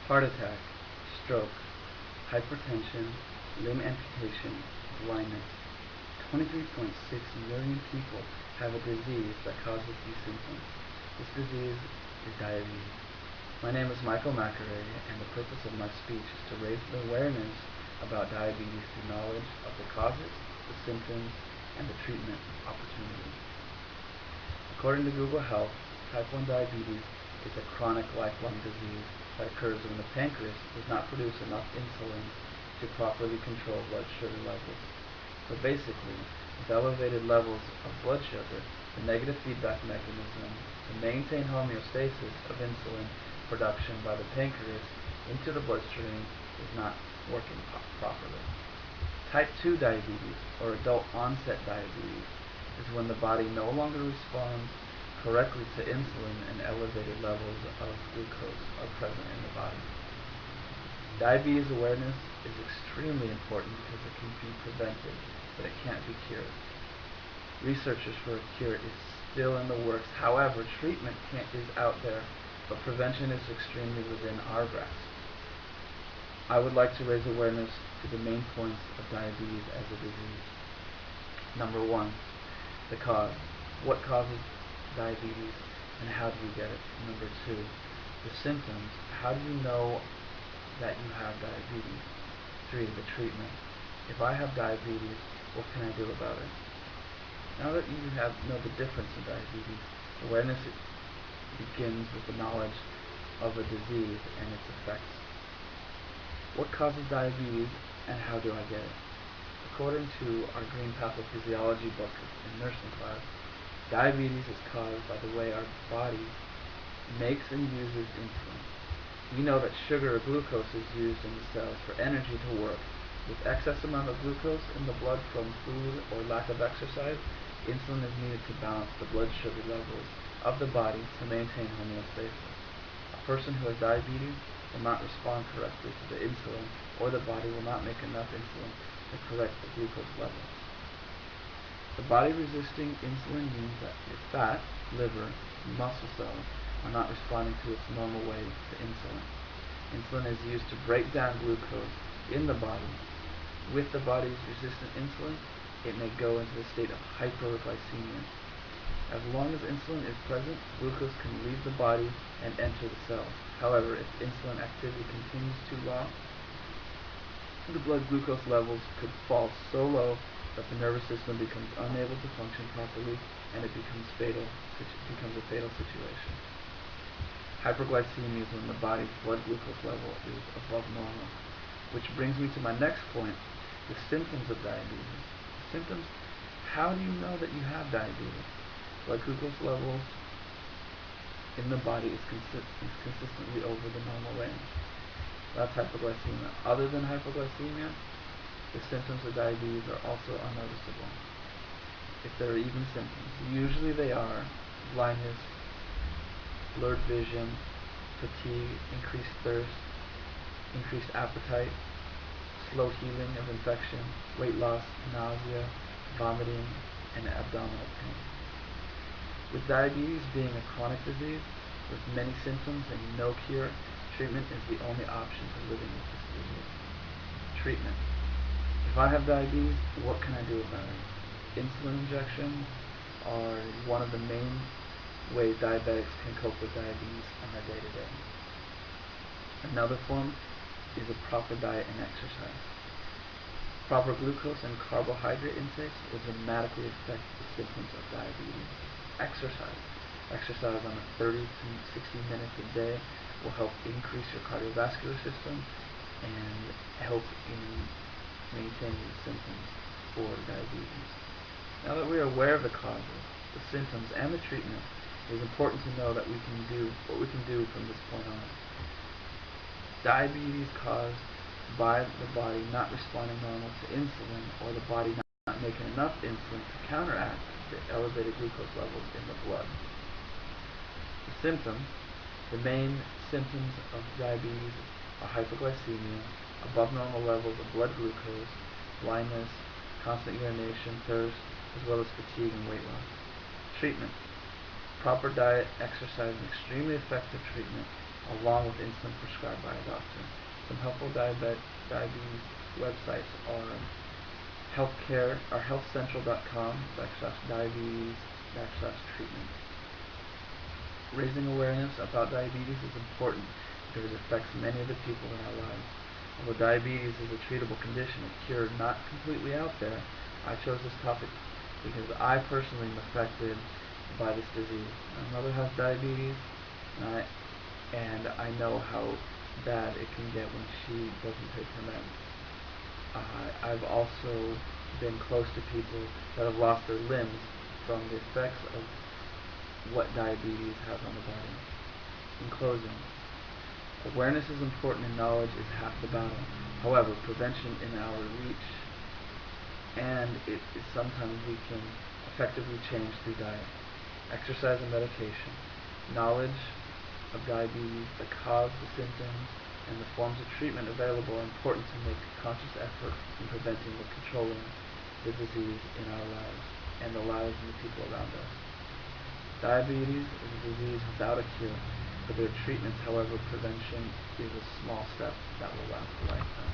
heart attack, stroke, hypertension, limb amputation, blindness. 23.6 million people have a disease that causes these symptoms. This disease is diabetes. My name is Michael McAree, and the purpose of my speech is to raise the awareness about diabetes through knowledge of the causes, the symptoms, and the treatment opportunities. According to Google Health, type 1 diabetes is a chronic lifelong disease that occurs when the pancreas does not produce enough insulin to properly control blood sugar levels. So basically, with elevated levels of blood sugar, the negative feedback mechanism to maintain homeostasis of insulin production by the pancreas into the bloodstream is not working properly. Type 2 diabetes, or adult onset diabetes, is when the body no longer responds correctly to insulin and elevated levels of glucose are present in the body. Diabetes awareness is extremely important because it can be prevented, but it can't be cured. Researchers for a cure is still in the works. However, treatment is out there, but prevention is extremely within our grasp. I would like to raise awareness to the main points of diabetes as a disease. Number 1, the cause. What causes diabetes and how do you get it? Number 2, the symptoms. How do you know that you have diabetes? 3, the treatment. If I have diabetes, what can I do about it? Now that you know the difference in diabetes, awareness begins with the knowledge of a disease and its effects. What causes diabetes and how do I get it? According to our green pathophysiology book in nursing class, diabetes is caused by the way our body makes and uses insulin. We know that sugar or glucose is used in the cells for energy to work. With excess amount of glucose in the blood from food or lack of exercise, insulin is needed to balance the blood sugar levels of the body to maintain homeostasis. A person who has diabetes will not respond correctly to the insulin, or the body will not make enough insulin to correct the glucose levels. The body resisting insulin means that your fat, liver, and muscle cells are not responding to its normal way to insulin. Insulin is used to break down glucose in the body. With the body's resistant insulin, it may go into a state of hyperglycemia. As long as insulin is present, glucose can leave the body and enter the cells. However, if insulin activity continues too long, the blood glucose levels could fall so low that the nervous system becomes unable to function properly and it becomes a fatal situation. Hyperglycemia is when the body's blood glucose level is above normal. Which brings me to my next point, the symptoms of diabetes. Symptoms, how do you know that you have diabetes? Blood glucose levels in the body is consistently over the normal range. That's hypoglycemia. Other than hypoglycemia, the symptoms of diabetes are also unnoticeable, if there are even symptoms. Usually they are blindness, blurred vision, fatigue, increased thirst, increased appetite, slow healing of infection, weight loss, nausea, vomiting, and abdominal pain. With diabetes being a chronic disease with many symptoms and no cure, treatment is the only option to living with this disease. Treatment. If I have diabetes, what can I do about it? Insulin injections are one of the main ways diabetics can cope with diabetes on a day-to-day. Another form is a proper diet and exercise. Proper glucose and carbohydrate intakes will dramatically affect the symptoms of diabetes. Exercise. Exercise on a 30 to 60 minutes a day will help increase your cardiovascular system and help in maintaining the symptoms for diabetes. Now that we are aware of the causes, the symptoms, and the treatment, it is important to know that we can do what we can do from this point on. Diabetes caused by the body not responding normal to insulin, or the body not making enough insulin to counteract the elevated glucose levels in the blood. The symptoms, the main symptoms of diabetes are hypoglycemia, above normal levels of blood glucose, blindness, constant urination, thirst, as well as fatigue and weight loss. Treatment. Proper diet, exercise, and extremely effective treatment along with insulin prescribed by a doctor. Some helpful diabetes websites are healthcentral.com/diabetes/treatment. Raising awareness about diabetes is important because it affects many of the people in our lives. Although diabetes is a treatable condition, a cure not completely out there, I chose this topic because I personally am affected by this disease. My mother has diabetes, and I know how bad it can get when she doesn't take her meds. I've also been close to people that have lost their limbs from the effects of what diabetes has on the body. In closing, awareness is important and knowledge is half the battle. However, prevention in our reach, and it is sometimes we can effectively change through diet, exercise, and medication. Knowledge of diabetes, the cause, the symptoms, and the forms of treatment available are important to make a conscious effort in preventing or controlling the disease in our lives and the lives of the people around us. Diabetes is a disease without a cure. For their treatments, however, prevention is a small step that will last a lifetime.